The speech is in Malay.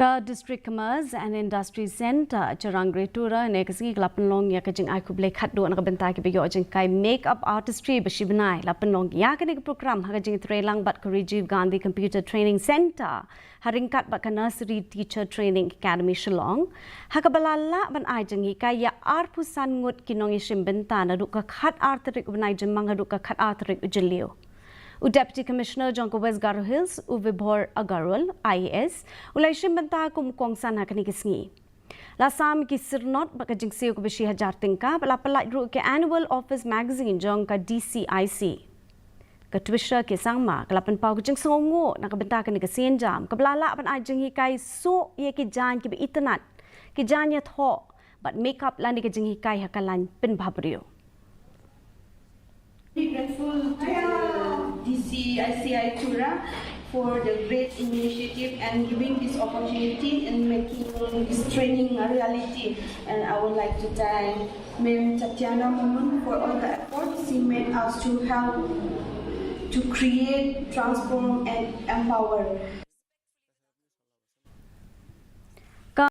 District Commerce and Industry Center Charangre Tura ne kasi lapanlong ya kajing ai kuble khatdo na kabenta ki beyo jingkai makeup artistry Shibnai lapanlong ya kani program hagajing trelang bat Rajiv Gandhi Computer Training Center haringkat bat nursery teacher training academy Shillong hakabalala ban ai Jinghikai ya arpusan ngut kinong isimbenta na duka khat artrik banai jemang duka khat artrik ujeliu Deputy Commissioner Jonko West Garo Hills, Uvibhor Agarwal, IAS, Ulaishim Banta kum Kongsan Hakani Kisngi. Lasam ki Sirnot Bakajing Seo Kubishi Hajar Tinka, Balapalai Ru ke Annual Office Magazine Jonka Dcic. Katwisha ke Sangma, Kalapan Pau Jing Songo, Nakabenta Kani Kasin Jam, Kablala Ban I Jinghikai so ye ki jan ki be itanat, ki jan yat ho, but makeup landi ke Jinghikai hakalan pin babrio. Grateful to Dcic Tura for the great initiative and giving this opportunity and making this training a reality. And I would like to thank Ma'am Tatiana Momun for all the efforts she made us to help to create, transform and empower.